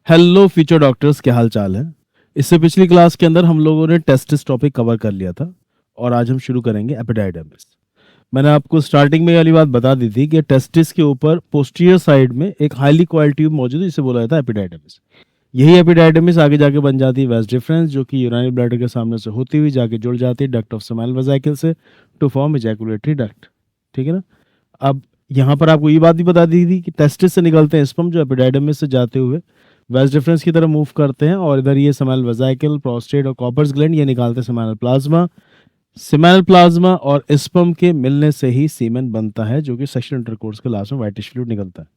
Hello future doctors, क्या हाल चाल है। इससे पिछली क्लास के अंदर हम लोगों ने टेस्टिस टॉपिक कवर कर लिया था और आज हम शुरू करेंगे एपिडाइडमिस। मैंने आपको स्टार्टिंग में वाली बात बता दी थी कि टेस्टिस के ऊपर पोस्टीरियर साइड में एक हाईली कॉइल ट्यूब मौजूद है जिसे बोला जाता है एपिडाइडमिस। यही एपिडाइडमिस आगे जाके बन जाती है वेस डिफरेंस, जो कि यूराइनरी ब्लैडर के सामने से होती हुई जाके जुड़ जाती है डक्ट ऑफ स्मॉल वेसिकल से टू फॉर्म इजैकुलेटरी डक्ट। ठीक है ना। अब यहाँ पर आपको ये बात भी बता दी थी कि टेस्टिस से निकलते हैं स्पर्म जो एपिडाइडमिस से जाते हुए वेस्ट डिफरेंस की तरफ मूव करते हैं और इधर ये सेमिनल वेसिकल, प्रोस्टेट और कॉपर्स ग्लैंड ये निकालते हैं सेमिनल प्लाज्मा। सेमिनल प्लाज्मा और स्पर्म के मिलने से ही सीमेन बनता है, जो कि सेक्शुअल इंटरकोर्स के लास्ट में व्हाइटिश फ्लूइड निकलता है।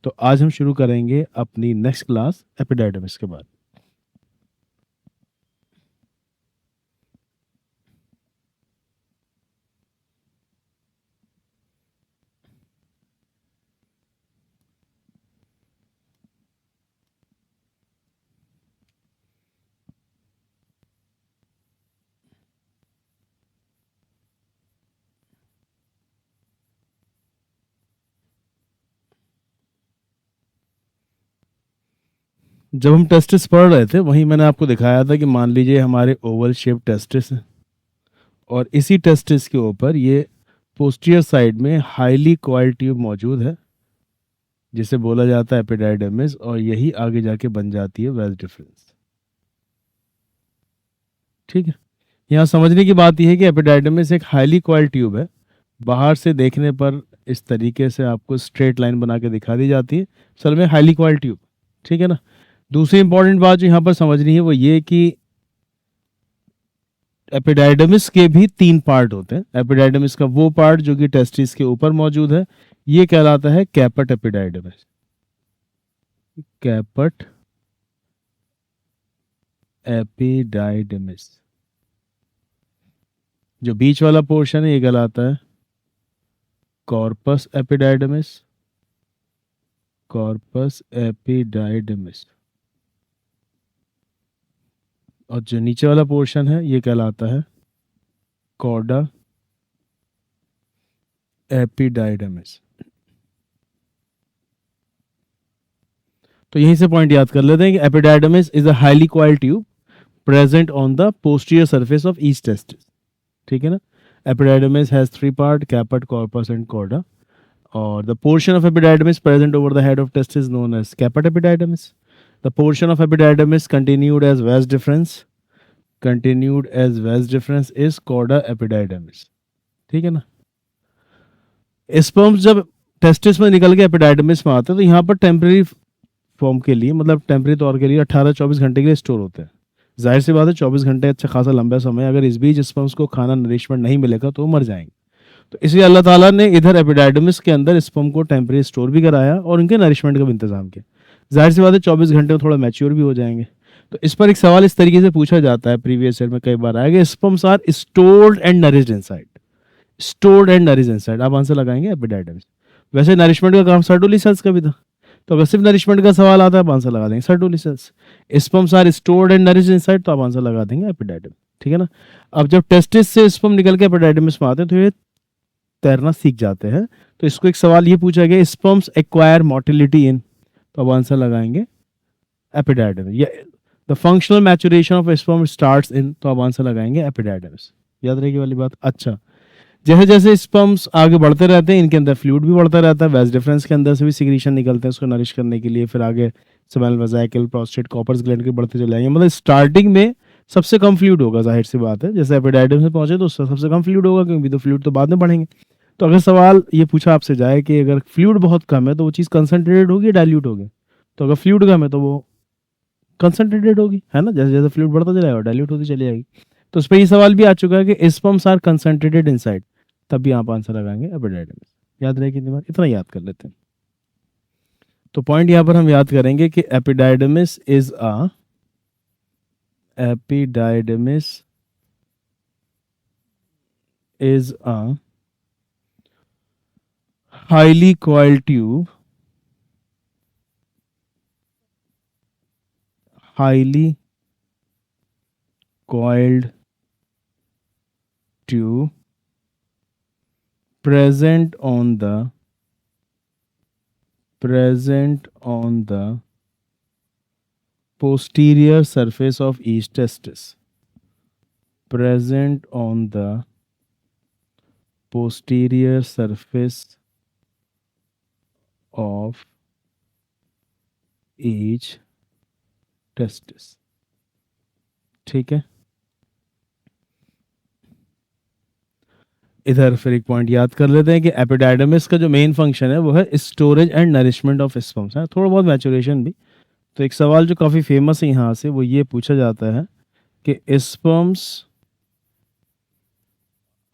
तो आज हम शुरू करेंगे अपनी नेक्स्ट क्लास एपिडाइडमिस के बाद। जब हम टेस्टिस पढ़ रहे थे वहीं मैंने आपको दिखाया था कि मान लीजिए हमारे ओवल शेप टेस्टिस है और इसी टेस्टिस के ऊपर ये पोस्टीरियर साइड में हाईली कॉइल ट्यूब मौजूद है जिसे बोला जाता है एपिडाइडमिस, और यही आगे जाके बन जाती है वेस डिफरेंस। ठीक है। यहाँ समझने की बात यह है कि एपिडाइडमिस एक हाईली कॉइल ट्यूब है। बाहर से देखने पर इस तरीके से आपको स्ट्रेट लाइन बना के दिखा दी जाती है, असल में हाईली कॉइल ट्यूब। ठीक है ना। दूसरी इंपॉर्टेंट बात जो यहाँ पर समझनी है वो ये कि एपिडाइडमिस के भी तीन पार्ट होते हैं। एपिडाइडमिस का वो पार्ट जो कि टेस्टिस के ऊपर मौजूद है, ये कहलाता है कैपट एपिडाइडमिस। कैपट एपिडाइडमिस। जो बीच वाला पोर्शन है ये कहलाता है कॉर्पस एपिडाइडमिस। Corpus epididymis. और जो नीचे वाला पोर्शन है ये कहलाता है कॉर्डा एपिडाइडमिस। तो यहीं से पॉइंट याद कर लेते हैं कि epididymis is a highly coiled tube present on the posterior surface of each testis. ठीक है ना। Epididymis has three part, caput, corpus and cauda. और the portion of epididymis present over the head of testis known as caput epididymis. The portion of epididymis continued as vas difference is cauda epididymis। ठीक है ना। Sperms जब testis में निकल के epididymis में आते हैं तो यहाँ पर टेम्परेरी फॉर्म के लिए, मतलब टेम्परेरी तौर के लिए 18-24 घंटे के लिए स्टोर होते हैं। जाहिर सी बात है 24 घंटे अच्छा खासा लंबा समय, अगर इस बीच स्पर्म्स को खाना नरिशमेंट नहीं मिलेगा तो वो मर जाएंगे। तो इसलिए अल्लाह ताला ने इधर एपिडाइडमिस के अंदर स्पर्म को टेम्परेरी स्टोर भी कराया और उनके नरिशमेंट का भी इंतजाम किया। जाहिर सी बात है 24 घंटे में थोड़ा मैच्योर भी हो जाएंगे। तो इस पर एक सवाल इस तरीके से पूछा जाता है, प्रीवियस ईयर में कई बार आएगा, sperms are stored and nourished inside. Stored and nourished inside, आप आंसर लगाएंगे एपिडाइडमिस। वैसे नरिशमेंट का काम सर्टोली सेल्स का भी था, तो अगर सिर्फ नरिशमेंट का सवाल आता है आप आंसर लगा देंगे Sertoli cells. Sperms are stored and nourished inside, तो आप आंसर लगा देंगे एपिडाइडमिस। ठीक है ना। अब जब टेस्टिस से स्पर्म निकल के एपिडाइडमिस में आते हैं तो ये तैरना सीख जाते हैं। तो इसको एक सवाल ये पूछा गया, स्पर्म्स एक्वायर मोटिलिटी इन, तो अब आंसर लगाएंगे एपिडाइडमिस। या the functional maturation of sperm starts in, तो अब आंसर लगाएंगे एपिडाइडमिस। याद रहेगी वाली बात। अच्छा, जैसे जैसे स्पर्म्स आगे बढ़ते रहते हैं इनके अंदर फ्लूइड भी बढ़ता रहता है, वेस डिफरेंस के अंदर से भी सिक्रीशन निकलते हैं उसको नरिश करने के लिए, फिर आगे seminal vesicle, prostate, Cowper's gland के बढ़ते चले जाएंगे। मतलब स्टार्टिंग में सबसे कम फ्लूइड होगा, जाहिर सी बात है, जैसे एपिडाइडमिस में पहुंचे तो उससे सबसे कम फ्लूइड होगा क्योंकि तो फ्लूइड तो बाद में बढ़ेंगे। तो अगर सवाल ये पूछा आपसे जाए कि अगर फ्लूइड बहुत कम है तो वो चीज़ कंसनट्रेटेड होगी या डाइल्यूट होगी, तो अगर फ्लूइड कम है तो वो कंसनट्रेटेड होगी, है ना। जैसे जैसे फ्लूइड बढ़ता चलेगा डाइल्यूट होती चली जाएगी। तो उस पर ये सवाल भी आ चुका है कि स्पर्म्स आर कंसनट्रेटेड इनसाइड, तब भी आप आंसर लगाएंगे एपिडाइडमिस। याद रहे कितनी बार, इतना याद कर लेते हैं। तो पॉइंट यहाँ पर हम याद करेंगे कि epididymis is epididymis is a highly coiled tube, highly coiled tube present on the posterior surface of each testis, present on the posterior surface of each testis. ठीक है, इधर फिर एक पॉइंट याद कर लेते हैं कि एपिडाइडमिस का जो मेन फंक्शन है वो है storage and nourishment of sperms है, थोड़ा बहुत मैचुरेशन भी। तो एक सवाल जो काफ़ी फेमस है यहाँ से वो ये पूछा जाता है कि sperms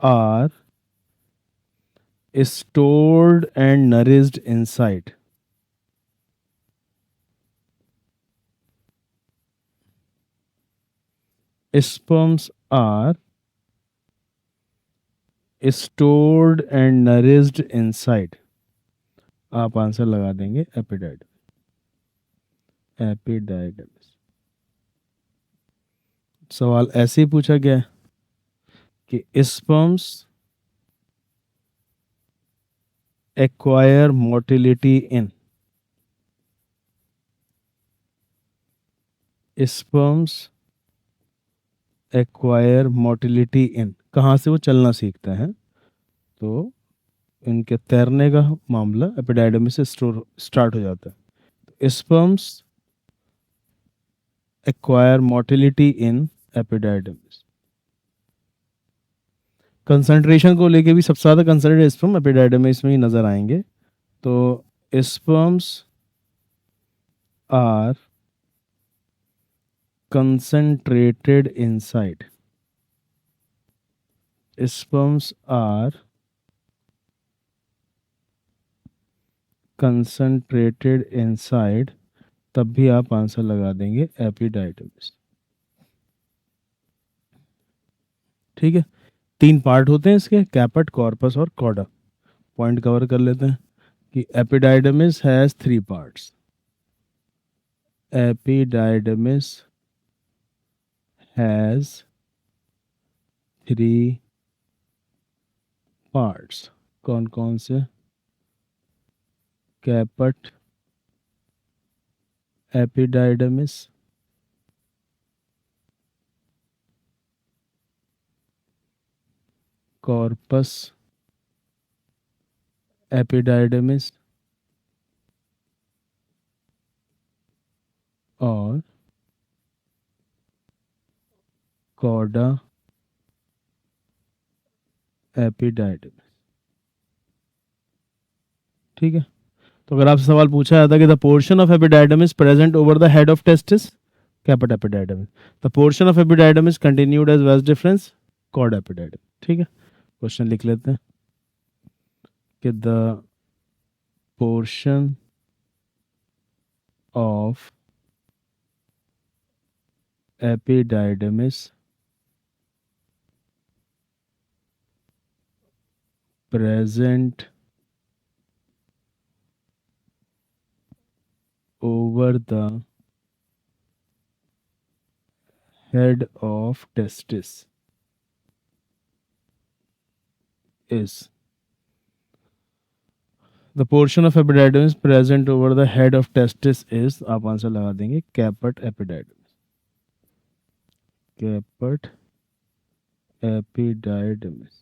are stored and nourished inside sperms are stored and nourished inside, आप आंसर लगा देंगे एपिडाइडमिस। सवाल ऐसे ही पूछा गया है कि sperms acquire motility in, sperms acquire motility in, कहाँ से वो चलना सीखते हैं, तो इनके तैरने का मामला एपिडाइडमिस से स्टार्ट हो जाता है। स्पर्म्स एक्वायर मोटिलिटी इन एपिडाइडमिस। कंसंट्रेशन को लेके भी सबसे ज़्यादा कंसंट्रेटेड स्पर्म एपिडाइडमिस में ही नज़र आएंगे। तो sperms are concentrated inside, sperms are concentrated inside, तब भी आप आंसर लगा देंगे एपिडाइडमिस। ठीक है, 3 पार्ट होते हैं इसके, कैपेट, कॉर्पस और कॉर्डा। पॉइंट कवर कर लेते हैं कि epididymis has 3 parts. Epididymis has 3 parts। कौन कौन से? कैपट, एपिडाइडमिस, कॉर्पस एपिडाइडमिस और कॉर्डा एपिडाइडमिस। ठीक है, तो अगर आपसे सवाल पूछा जाता है कि the portion of epididymis present over the head of testis, caput epididymis. The portion of epididymis continued as vas deferens, cauda epididymis. ठीक है, क्वेश्चन लिख लेते हैं कि the portion of epididymis present over the head of testis is, the portion of epididymis present over the head of testis is, आप answer लगा देंगे कैपेट epididymis. कैपेट epididymis.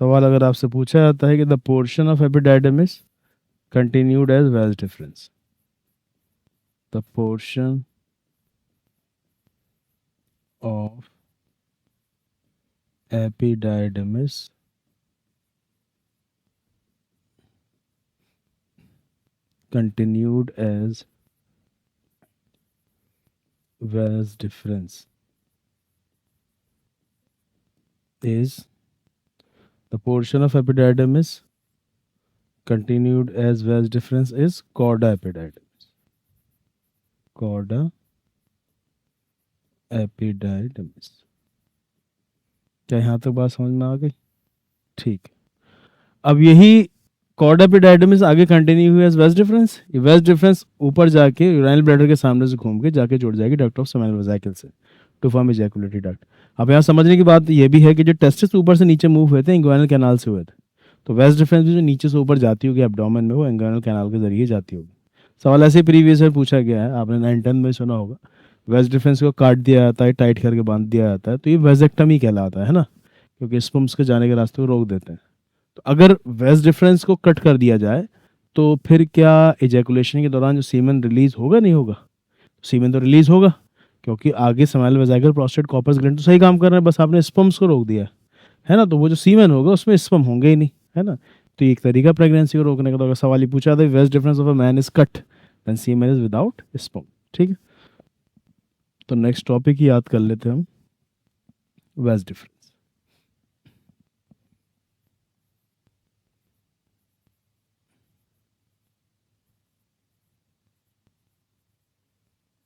सवाल अगर आपसे पूछा जाता है कि the portion of epididymis continued as vas deferens, the portion of epididymis continued as Wells difference is, the portion of epididymis continued as Wells difference is chorda epididymis, chorda epididymis। क्या यहाँ तक बात समझ में आ गई? ठीक, अब यही कॉर्डा एपिडाइडमिस आगे कंटिन्यू हुई एज वेस्ट डिफरेंस। ये वेस्ट डिफरेंस ऊपर जाके यूराइनल ब्लैडर के सामने से घूम के जाके जुड़ जाएगी डक्ट ऑफ सेमिनल वेसिकल से टू फॉर्म इजैकुलेटरी डक्ट। अब यहाँ समझने की बात ये भी है कि जो टेस्टिस ऊपर से नीचे मूव हुए थे इंग्वाइनल कैनाल से हुए थे, तो वेस्ट डिफरेंस भी जो नीचे से ऊपर जाती होगी एब्डोमेन में वो इंग्वाइनल कैनाल के जरिए जाती होगी। सवाल ऐसे प्रीवियस ईयर पूछा गया है, आपने 9-10 में सुना होगा। वेस्ट डिफरेंस को काट दिया जाता है, टाइट करके बांध दिया जाता है, तो ये वेजेक्टमी कहलाता है ना, क्योंकि स्पर्म्स के जाने के रास्ते को रोक देते हैं। तो अगर वेस्ट डिफरेंस को कट कर दिया जाए तो फिर क्या एजैकुलेशन के दौरान जो सीमेन रिलीज होगा, नहीं होगा? सीमेन तो रिलीज होगा, क्योंकि आगे समाइल वेजाइकल प्रोस्टेट कॉर्पस ग्लैंड तो सही काम कर रहे हैं, बस आपने स्पर्म्स को रोक दिया है ना। तो वो जो सीमेन होगा उसमें स्पर्म होंगे ही नहीं, है ना। तो ये एक तरीका प्रेगनेंसी को रोकने का। तो अगर सवाल ये पूछा था vas deferens of a man is cut then semen is without sperm. ठीक है, तो नेक्स्ट टॉपिक ही याद कर लेते हैं हम, वेस्ट डिफरेंस।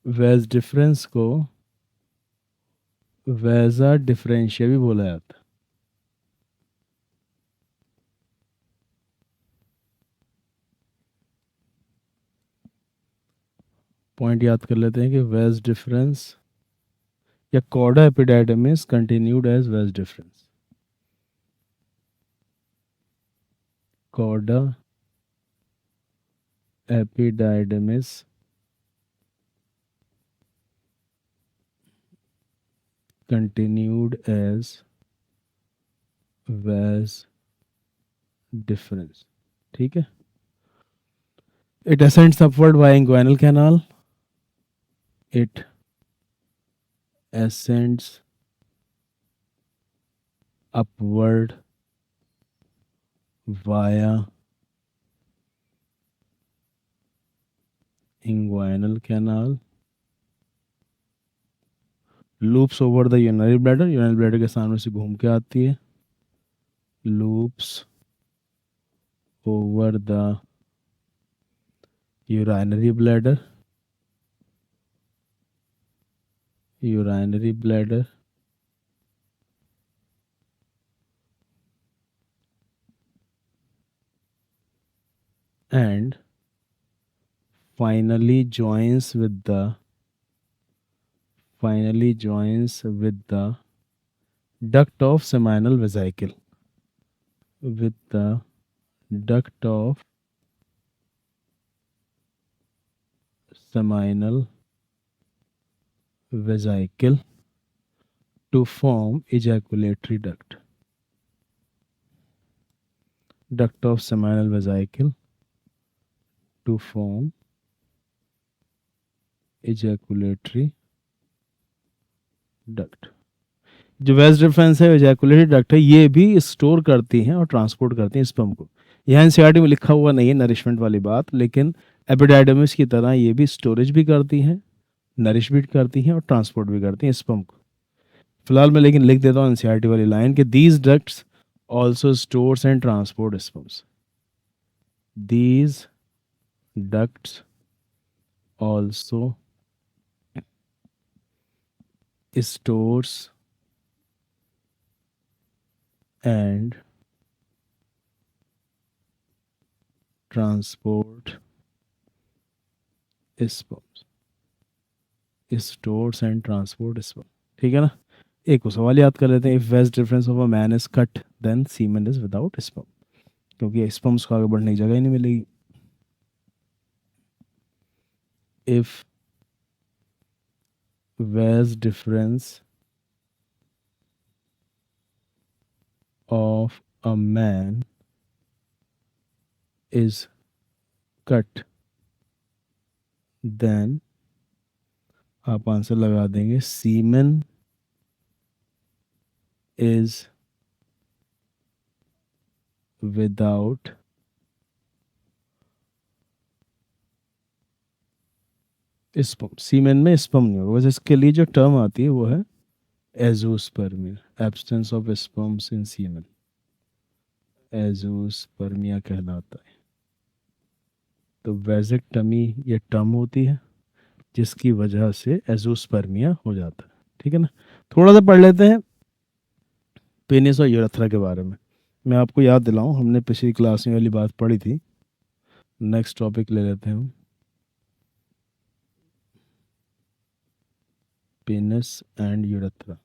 वेस्ट डिफरेंस को वेजा डिफरेंशिया भी बोला जाता है। पॉइंट याद कर लेते हैं कि वेस्ट डिफरेंस या cauda epididymis continued as vas deferens. Cauda epididymis continued as vas difference। ठीक है, it ascends upward by inguinal canal, it ascends upward via inguinal canal, loops over the urinary bladder, urinary bladder के सामने से घूम के आती है, loops over the urinary bladder, urinary bladder and finally joins with the duct of seminal vesicle, with the duct of seminal vesicle to form ejaculatory duct. Duct of seminal vesicle to form ejaculatory duct। जो waste difference है, ejaculatory duct है, ये भी store करती हैं और transport करती हैं स्पर्म को। यहाँ एनसीईआरटी में लिखा हुआ नहीं है नरिशमेंट वाली बात, लेकिन एपिडाइडमिस की तरह ये भी स्टोरेज भी करती हैं, नरिश भी करती हैं और ट्रांसपोर्ट भी करती हैं स्पर्म को। फिलहाल मैं लेकिन लिख देता हूँ एनसीईआरटी वाली लाइन कि these ducts also stores and transport sperms. These ducts also stores and transport sperms, stores and transport sperm। ठीक है ना। एक और सवाल याद कर लेते हैं, if vas deferens of a man is cut then semen is without sperm, क्योंकि स्पर्म्स को आगे बढ़ने की जगह ही नहीं मिलेगी। If vas deferens of a man is cut then आप आंसर लगा देंगे semen is without sperm। सीमेन में स्पर्म नहीं होगा, बस इसके लिए जो टर्म आती है वो है azoospermia, absence of sperms in semen, azoospermia कहलाता है। तो वेजेक्टमी ये टर्म होती है जिसकी वजह से एजोस्पर्मिया हो जाता है। ठीक है ना। थोड़ा सा पढ़ लेते हैं पेनिस और यूरेथ्रा के बारे में। मैं आपको याद दिलाऊं, हमने पिछली क्लास में वाली बात पढ़ी थी। नेक्स्ट टॉपिक ले लेते हैं हम, penis and urethra.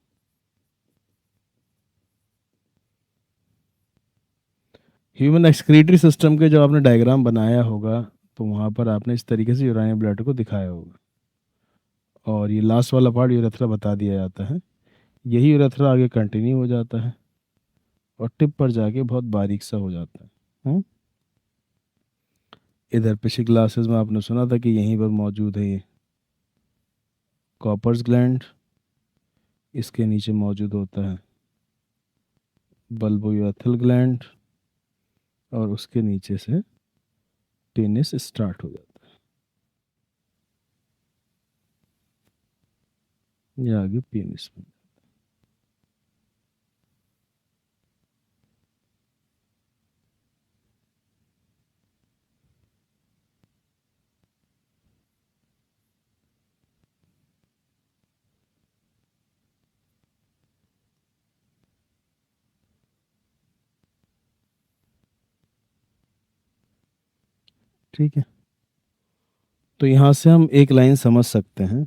Human excretory system के जो आपने डायग्राम बनाया होगा, तो वहाँ पर आपने इस तरीके से यूराइनरी ब्लैडर को दिखाया होगा। और ये लास्ट वाला पार्ट यूरेथ्रा बता दिया जाता है। यही यूरेथ्रा आगे कंटिन्यू हो जाता है और टिप पर जाके बहुत बारीक सा हो जाता है। हम्म? इधर पिछली क्लासेस में आपने सुना था कि यहीं पर मौजूद है ये कॉपर्स ग्लैंड, इसके नीचे मौजूद होता है बल्बोयूरेथ्रल ग्लैंड, और उसके नीचे से पेनिस स्टार्ट हो जाता है। ये आगे पेनिस में। ठीक है, तो यहाँ से हम एक लाइन समझ सकते हैं।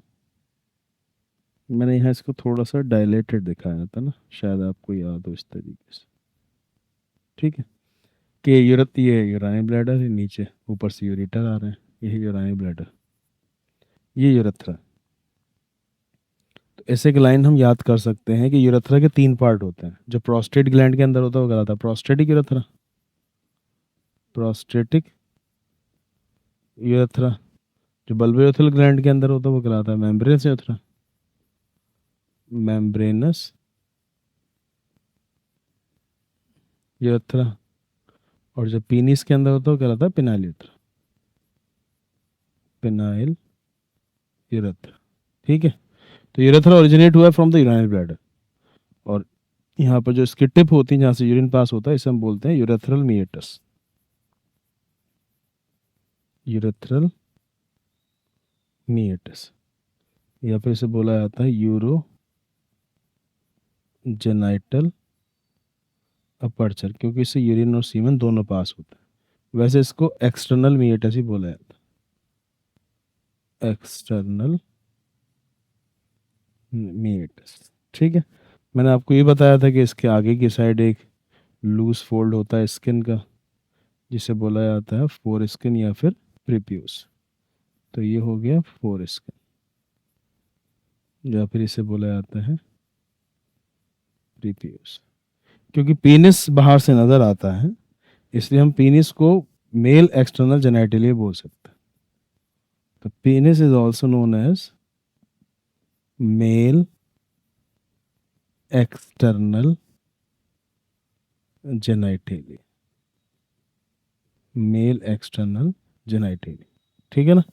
मैंने यहाँ इसको थोड़ा सा डायलेटेड दिखाया था ना, शायद आपको याद हो इस तरीके से। ठीक है, कि ये यूराइनरी ब्लैडर है, नीचे ऊपर से यूरेटर आ रहे हैं, यही यूराइनरी ब्लैडर, ये यूरेथ्रा। तो ऐसे एक लाइन हम याद कर सकते हैं कि यूरेथ्रा के तीन पार्ट होते हैं। जो प्रोस्टेट ग्लैंड के अंदर होता है वो कहलाता है प्रोस्टेटिक यूरेथ्रा, प्रोस्टेटिक यूरेथ्रा। जो बल्बोयूरेथ्रल ग्लैंड के अंदर होता है वो कहलाता है मेम्ब्रेनस यूरेथ्रा, मेम्ब्रेनस यूरेथ्रा। और जो पीनिस के अंदर होता है वो कहलाता है पिनाइल यूरेथ्रा, पिनाइल यूरेथ्रा। ठीक है, तो यूरेथ्रा ओरिजिनेट हुआ है फ्रॉम द यूराइनरी ब्लैडर, और यहाँ पर जो इसकी टिप होती है जहाँ से यूरिन पास होता है इसे हम बोलते हैं यूरेथ्रल मीएटस, यूरेथ्रल मीएटस, या फिर इसे बोला जाता है यूरो जेनाइटल अपर्चर, क्योंकि इससे यूरिन और सीमन दोनों पास होता है। वैसे इसको एक्सटर्नल मीएटस ही बोला जाता है, एक्सटर्नल मीएटस। ठीक है, मैंने आपको ये बताया था कि इसके आगे की साइड एक लूज फोल्ड होता है स्किन का, जिसे बोला जाता है फोर स्किन या फिर प्रीप्यूस। तो ये हो गया फोर स्किन, या फिर इसे बोला जाता है प्रीप्यूस। क्योंकि पीनिस बाहर से नजर आता है, इसलिए हम पीनिस को मेल एक्सटर्नल जेनाइटली बोल सकते हैं। तो penis is also known as male external genitalia, male external genitalia. ठीक है ना।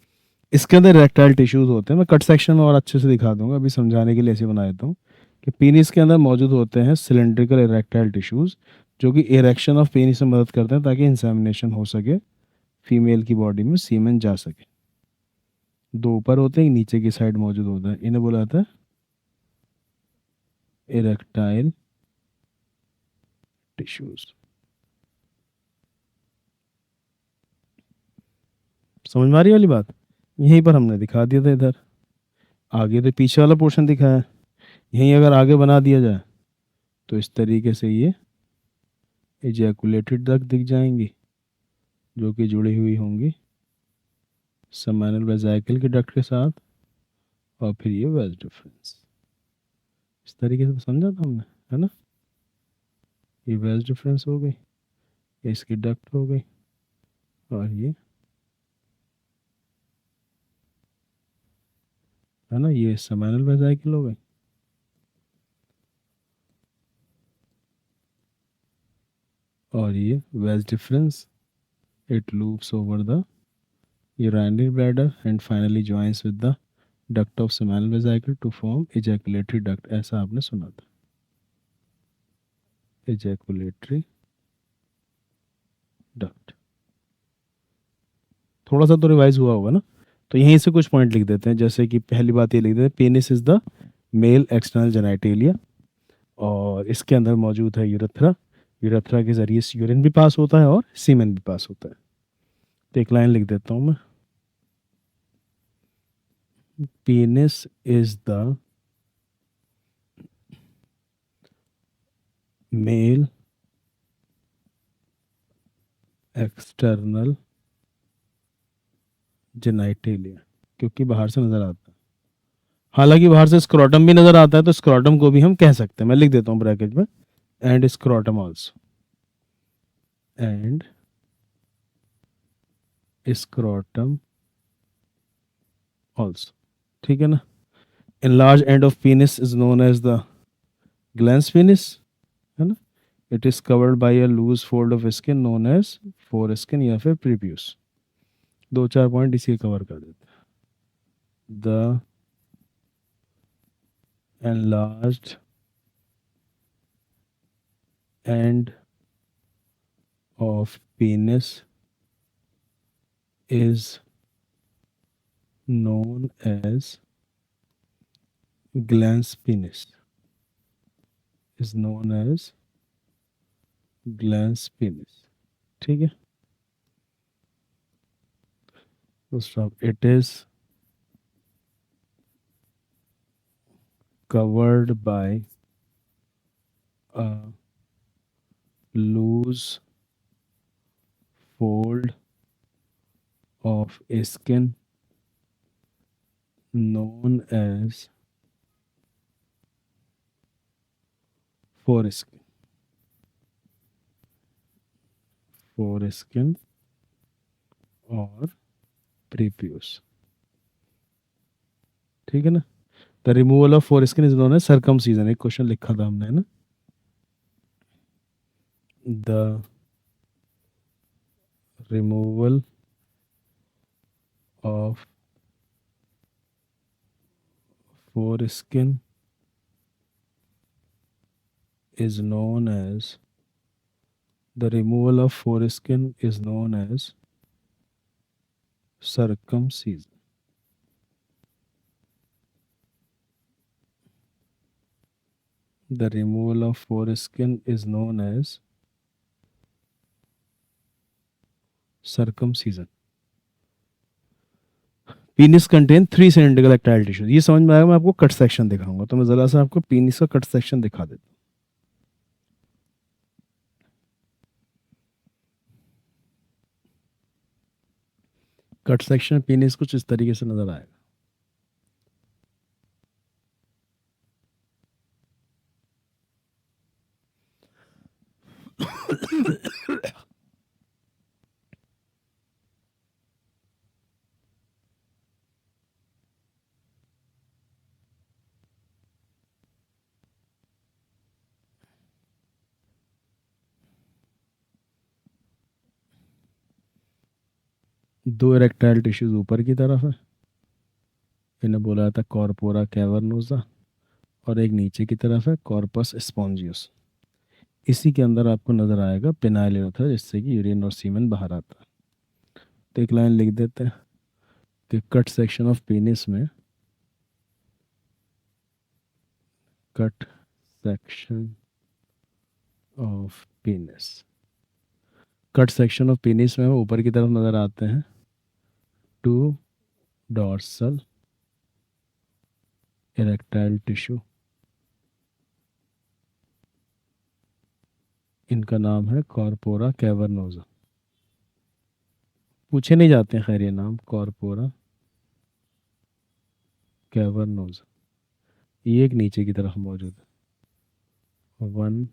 इसके अंदर इरेक्टाइल टिश्यूज होते हैं, मैं कट सेक्शन में और अच्छे से दिखा दूंगा, अभी समझाने के लिए ऐसे बना देता हूँ कि पीनिस के अंदर मौजूद होते हैं सिलेंड्रिकल इरेक्टाइल टिश्यूज, जो कि इरेक्शन ऑफ पेनिस में मदद करते हैं ताकि इंसेमिनेशन हो सके, फीमेल की बॉडी में सीमेन जा सके। दो ऊपर होते हैं, एक नीचे की साइड मौजूद होता है, इन्हें बोला जाता है इरेक्टाइल टिश्यूज। समझ में आ रही वाली बात? यहीं पर हमने दिखा दिया था, इधर आगे तो पीछे वाला पोर्शन दिखाया है, यहीं अगर आगे बना दिया जाए तो इस तरीके से ये एजैकुलेटेड डक्ट दिख जाएंगी, जो कि जुड़ी हुई होंगी सेमिनल वेजाइकल के डक्ट के साथ, और फिर ये वेज डिफरेंस। इस तरीके से तो समझा था हमने, है ना। ये वेज डिफरेंस हो गई, ये इसकी डक्ट हो गई, और ये है ना, ये सेमिनल वेजाइकल हो गई। और ये vas deferens, it loops over the urinary bladder and finally joins with the duct of seminal vesicle to form ejaculatory duct। ऐसा आपने सुना था, ejaculatory duct। थोड़ा सा तो रिवाइज हुआ होगा ना। तो यहीं से कुछ पॉइंट लिख देते हैं, जैसे कि पहली बात ये लिख देते हैं, penis is the male external genitalia, और इसके अंदर मौजूद है यूरेथ्रा। यूरेथ्रा के जरिए यूरिन भी पास होता है और सीमेन भी पास होता है। तो एक लाइन लिख देता हूँ मैं, penis is the male external genitalia, क्योंकि बाहर से नजर आता है। हालांकि बाहर से स्क्रोटम भी नजर आता है, तो स्क्रोटम को भी हम कह सकते हैं, मैं लिख देता हूँ ब्रैकेट में, and scrotum also, and scrotum also, ठीक है ना। enlarged end of penis is known as the glans penis, है ना। It is covered by a loose fold of skin known as foreskin या फिर प्रीप्यूस। दो चार पॉइंट इसी कवर कर देते हैं। The enlarged end of penis is known as glans penis, is known as glans penis, ठीक है। तो stop, it is covered by a loose fold of skin known as foreskin, foreskin और prepuce, ठीक है ना। The removal of foreskin is known as circumcision, एक question लिखा था हमने, है ना। The removal of foreskin is known as, the removal of foreskin is known as circumcision, the removal of foreskin is known as circumcision। Penis contain 3 cylindrical erectile tissues, ये समझ में आएगा। मैं आपको कट सेक्शन दिखाऊंगा, तो मैं जरा सा आपको पीनिस का कट सेक्शन दिखा देता हूँ। कट सेक्शन पीनिस कुछ इस तरीके से नजर आएगा। दो इरेक्टाइल टिश्यूज ऊपर की तरफ है, इन्हें बोला जाता है कॉर्पोरा कैवर्नोसा, और एक नीचे की तरफ है कॉर्पस स्पॉन्जियस। इसी के अंदर आपको नजर आएगा पेनाइल यूरेथ्रा, जिससे कि यूरिन और सीमेन बाहर आता है। तो एक लाइन लिख देते हैं कि कट सेक्शन ऑफ पेनिस में, cut section of penis, cut section of penis में हम ऊपर की तरफ नजर आते हैं टू डॉर्सल इरेक्टाइल टिश्यू, इनका नाम है कॉर्पोरा कैवर्नोसा। पूछे नहीं जाते हैं खैर ये नाम, कॉर्पोरा कैवर्नोसा। ये एक नीचे की तरफ मौजूद है, वन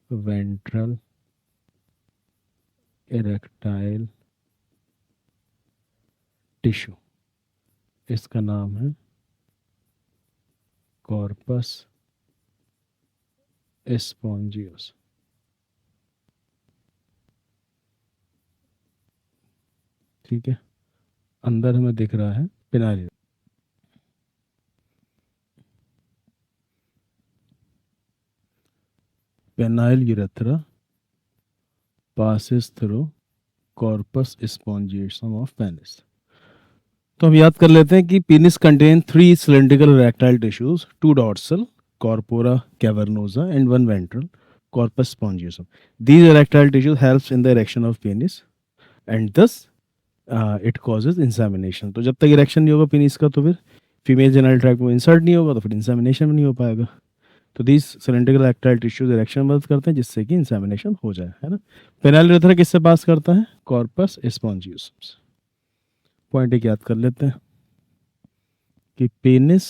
वेंट्रल इरेक्टाइल टिश्यू, इसका नाम है कॉर्पस स्पॉन्जियस, ठीक है। अंदर हमें दिख रहा है phenyl, penile urethra passes through corpus spongiosum of penis। तो हम याद कर लेते हैं कि penis contain 3 cylindrical erectile tissues, 2 dorsal corpora cavernosa and 1 ventral corpus spongiosum। These erectile tissues helps in the erection of penis and thus it causes insemination। तो जब तक इरेक्शन नहीं होगा penis का, तो फिर फीमेल जेनिटल ट्रैक्ट में insert नहीं होगा, तो फिर इंसेमिनेशन भी नहीं हो पाएगा। तो these cylindrical erectile tissues erection में मदद करते हैं, जिससे कि इंसेमिनेशन हो जाए, है ना। पेनाइल यूरेथ्रा किससे पास करता है? Corpus spongiosum. पॉइंट एक याद कर लेते हैं कि penis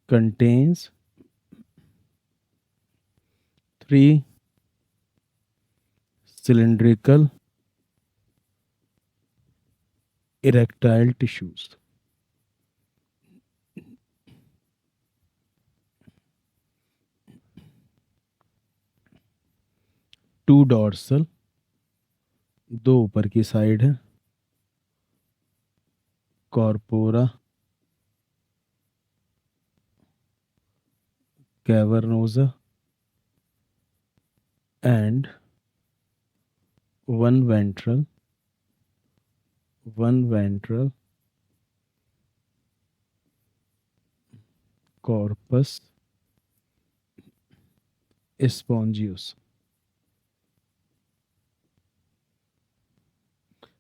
contains 3 cylindrical erectile tissues. 2 dorsal, 2 ऊपर की साइड है, corpora cavernosa and 1 ventral corpus spongious.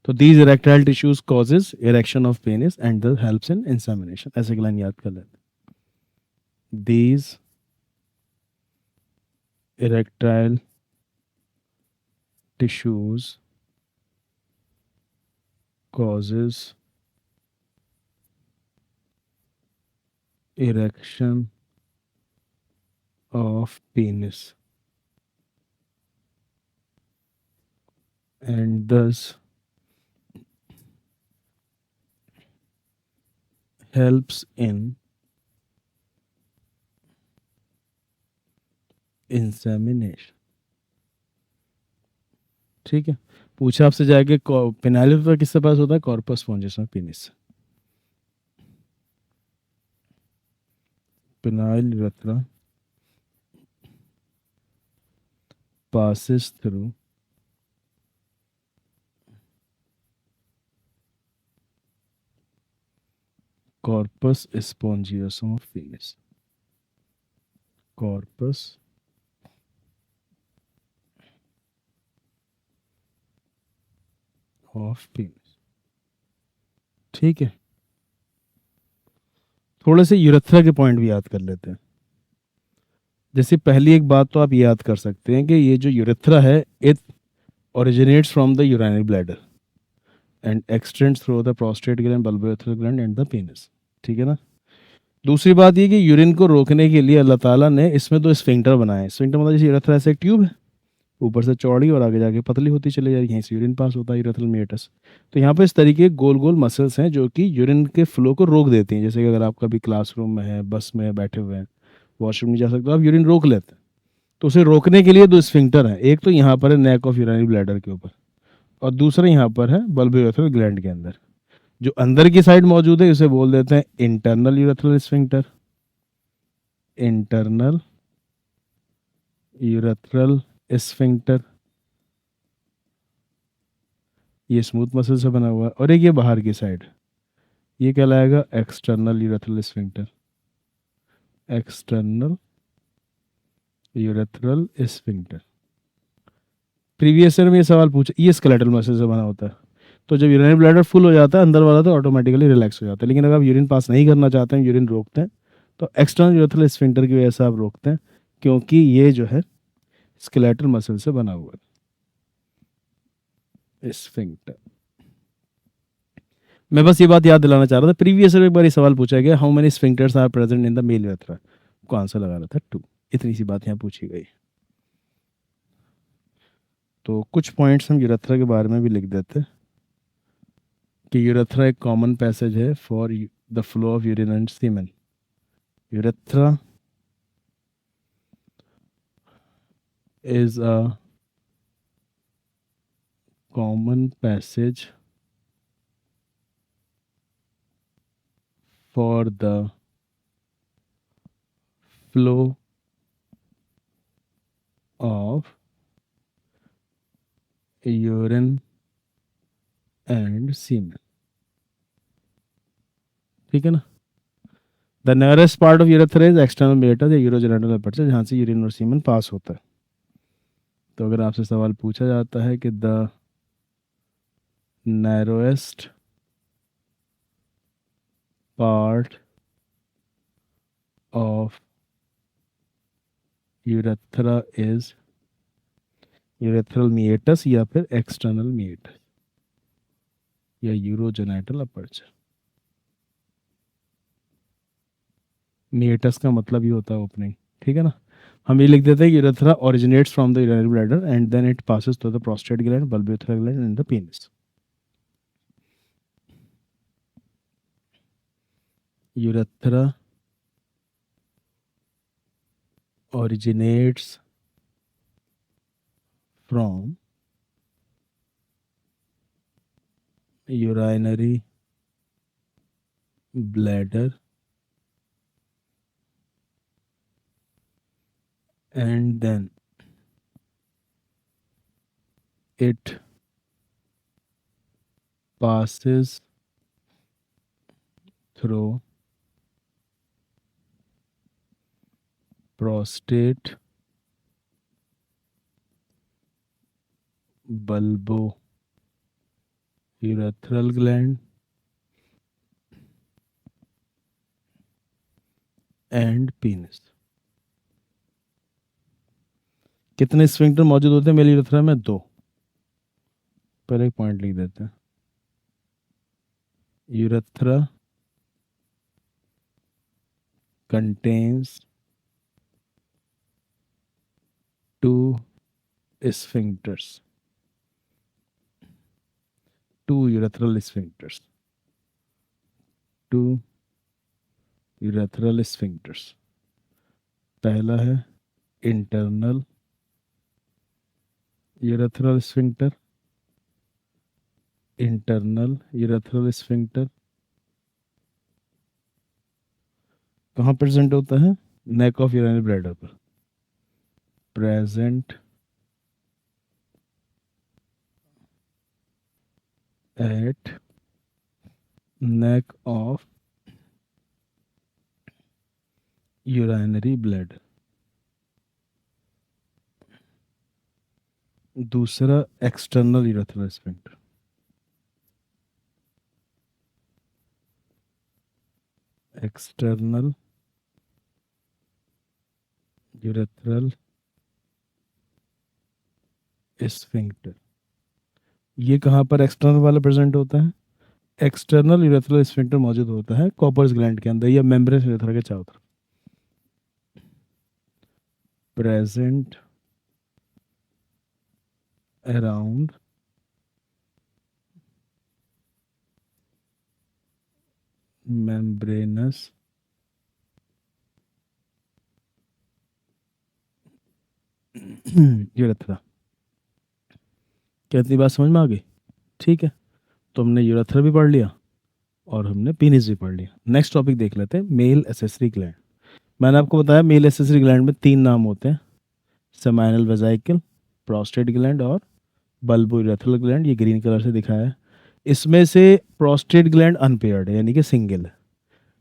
तो these erectile tissues causes erection of penis and thus helps in insemination. ऐसे लाइन याद कर लेते हैं. These erectile tissues causes erection of penis and thus helps in insemination. ठीक है. पूछा आपसे जाएगा पेनाइल यूरेथ्रा किसके पास होता है? Corpus spongiosum penis. Penile urethra passes through corpus spongiosum of penis. Corpus of penis. ठीक है. थोड़े से यूरेथ्रा के पॉइंट भी याद कर लेते हैं. जैसे पहली एक बात तो आप याद कर सकते हैं कि ये जो यूरेथ्रा है it originates from the urinary bladder and extends through the prostate gland, bulbourethral gland and the penis. ठीक है ना. दूसरी बात ये कि यूरिन को रोकने के लिए अल्लाह ताला ने इसमें 2 स्फिंक्टर बनाए. स्फिंक्टर मतलब जैसे यूरेथ्रा ऐसे एक ट्यूब है, ऊपर से चौड़ी और आगे जाके पतली होती चली जा रही है, यहीं से यूरिन पास होता है, यूरेथ्रल मीएटस. तो यहाँ पे इस तरीके गोल गोल मसल्स हैं जो कि यूरिन के फ्लो को रोक देती हैं. जैसे कि अगर आप कभी क्लासरूम में है, बस में बैठे हुए हैं, वॉशरूम नहीं जा सकते, आप यूरिन रोक लेते हैं. तो उसे रोकने के लिए 2 स्फिंक्टर हैं. एक तो यहाँ पर है नेक ऑफ यूरिनरी ब्लैडर के ऊपर और दूसरा यहाँ पर है बल्बोयूरेथ्रल ग्लैंड के अंदर. जो अंदर की साइड मौजूद है उसे बोल देते हैं internal urethral sphincter. Internal urethral sphincter ये स्मूथ मसल से बना हुआ है. और एक ये बाहर की साइड, ये कहलाएगा external urethral sphincter. External urethral sphincter. Previous year में ये सवाल पूछा, ये स्केलेटल मसल से बना होता है. तो जब यूरिनरी ब्लैडर फुल हो जाता है अंदर वाला तो ऑटोमेटिकली रिलैक्स हो जाता है. लेकिन अगर आप यूरिन पास नहीं करना चाहते हैं, यूरिन रोकते हैं, तो एक्सटर्नल यूरेथ्रल स्फिंक्टर की वजह से आप रोकते हैं, क्योंकि ये जो है स्केलेटल मसल से बना हुआ है स्फिंक्टर. मैं बस ये बात याद दिलाना चाह रहा था. प्रीवियस ईयर एक बार ये सवाल पूछा गया, how many sphincters are present in the male urethra. को आंसर लगाना था 2. इतनी सी बात यहाँ पूछी गई. तो कुछ पॉइंट्स हम यूरेथ्रा के बारे में भी लिख देते हैं कि यूरेथ्रा एक कॉमन पैसेज है for the flow of urine and semen. Urethra is a common passage for the flow of urine and semen. ठीक है ना. The nearest part of urethra is external meatus या यूरोजेनिटल एपर्चर, जहाँ से urine और सीमेन पास होता है. तो अगर आपसे सवाल पूछा जाता है कि the narrowest part of urethra is urethral meatus या फिर एक्सटर्नल मीएटस. या यूरोजेनाइटल अपर्चर। मीएटस का मतलब ये होता है ओपनिंग, ठीक है ना। हम ये लिख देते हैं urethra originates from the urinary bladder and then it passes to the prostate gland, bulbourethral gland and the penis. Urethra originates from urinary bladder and then it passes through prostate, bulbourethral gland and penis। कितने sphincter मौजूद होते हैं mail urethra में? दो। पहले एक point लिख देते हैं। Urethra contains two sphincters, two urethral sphincters, two urethral sphincters। पहला है internal urethral sphincter, internal urethral sphincter कहाँ प्रेजेंट होता है? नेक ऑफ यूरिनरी ब्लैडर पर। Present at neck of urinary bladder. दूसरा external urethral sphincter, external urethral sphincter. ये कहाँ पर एक्सटर्नल वाला प्रेजेंट होता है? एक्सटर्नल यूरेथ्रल स्फिंक्टर मौजूद होता है कॉपर्स ग्लैंड के अंदर या मेम्ब्रेन यूरेथ्रा के चारों तरफ। Present around membranous urethra. क्या इतनी बात समझ में आ गई? ठीक है, तो हमने यूरेथ्रा भी पढ़ लिया और हमने पीनिस भी पढ़ लिया। नेक्स्ट टॉपिक देख लेते हैं, मेल एसेसरी ग्लैंड। मैंने आपको बताया मेल एसेसरी ग्लैंड में तीन नाम होते हैं, सेमाइनल वेजाइकल, प्रोस्टेट ग्लैंड और बल्बो यूरेथ्रल ग्लैंड। ये ग्रीन कलर से दिखाया है। इसमें से प्रोस्टेट ग्लैंड अनपेयर्ड है, यानी कि सिंगल है।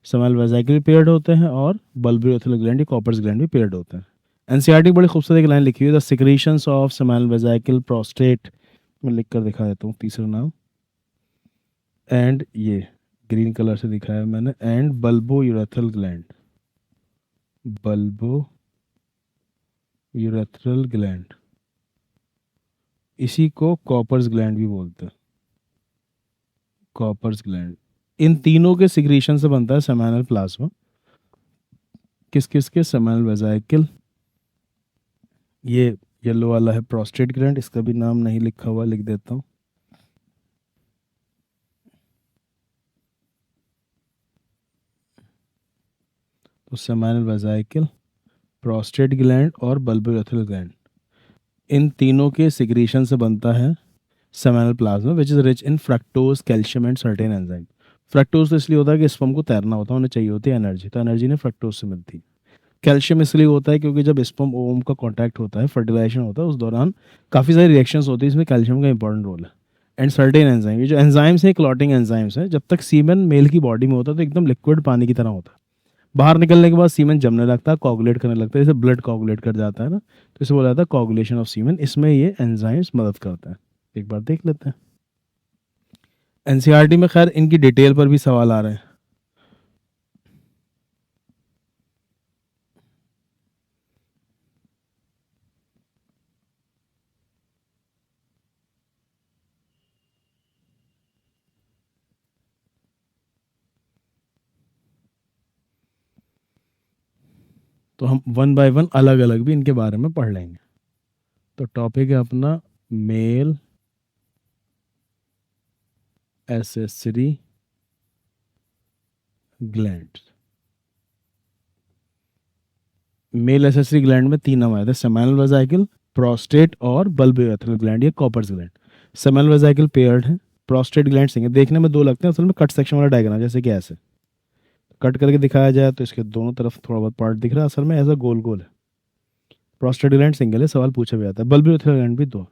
सेमाइनल वेजाइकल भी पेयर्ड होते हैं और बल्बो यूरेथ्रल ग्लैंड या कॉपर्स ग्लैंड भी पेयर्ड होते हैं। एनसीईआरटी बड़ी खूबसूरत एक लाइन लिखी हुई है, the secretions of seminal वेजाइकल prostate, मैं लिख कर दिखा देता हूँ तीसरा नाम, एंड ये ग्रीन कलर से दिखाया मैंने, and bulbo urethral gland, bulbo urethral gland, इसी को कॉपर्स ग्लैंड भी बोलते हैं, कॉपर्स ग्लैंड। इन तीनों के सिक्रीशन से बनता है सेमाइनल प्लाज्मा। किस किस के? सेमाइनल वेजाइकल, ये येलो वाला है प्रोस्टेट ग्लैंड, इसका भी नाम नहीं लिखा हुआ, लिख देता हूँ। तो सेमाइनल वेजाइकल, प्रोस्टेट ग्लैंड और बल्बो यूरेथ्रल ग्लैंड, इन तीनों के सिक्रीशन से बनता है seminal plasma which is rich in fructose, calcium and certain enzyme. Fructose तो इसलिए होता है कि स्पर्म को तैरना होता है, उन्हें चाहिए होती है एनर्जी, तो एनर्जी ने फ्रक्टोज से मिलती है। कैल्शियम इसलिए होता है क्योंकि जब स्पर्म ओवम का कांटेक्ट होता है, फर्टिलाइजेशन होता है, उस दौरान काफ़ी सारी रिएक्शंस होती है, इसमें कैल्शियम का इंपॉर्टेंट रोल है। एंड सर्टेन एंजाइम, ये जो एंजाइम्स हैं क्लॉटिंग एंजाइम्स हैं, जब तक सीमेन मेल की बॉडी में होता है तो एकदम लिक्विड पानी की तरह होता है। बाहर निकलने के बाद सीमेन जमने लगता है, कोगुलेट करने लगता है, जैसे ब्लड कोगुलेट कर जाता है ना, तो इसे बोला जाता है कोगुलेशन ऑफ सीमेन। इसमें ये एंजाइम्स मदद करता है। एक बार देख लेते हैं। एनसीईआरटी में खैर इनकी डिटेल पर भी सवाल आ रहे हैं। तो हम वन बाय वन अलग अलग भी इनके बारे में पढ़ लेंगे। तो टॉपिक है अपना male accessory gland. Male accessory gland में 3 नाम आए थे, सेमिनल वेजाइकल, प्रोस्टेट और बल्बोयूरेथ्रल ग्लैंड, ये Cowper's gland. Seminal vesicle paired है, प्रोस्टेट ग्लैंड सिंगल। देखने में 2 लगते हैं, असल में कट सेक्शन वाला डायग्राम, जैसे कि ऐसे कट करके दिखाया जाए तो इसके दोनों तरफ थोड़ा बहुत पार्ट दिख रहा है, असल में ऐसा गोल गोल है। प्रोस्टेट ग्लैंड सिंगल है, सवाल पूछा भी जाता है। बल्बोयूरेथ्रल ग्लैंड भी 2।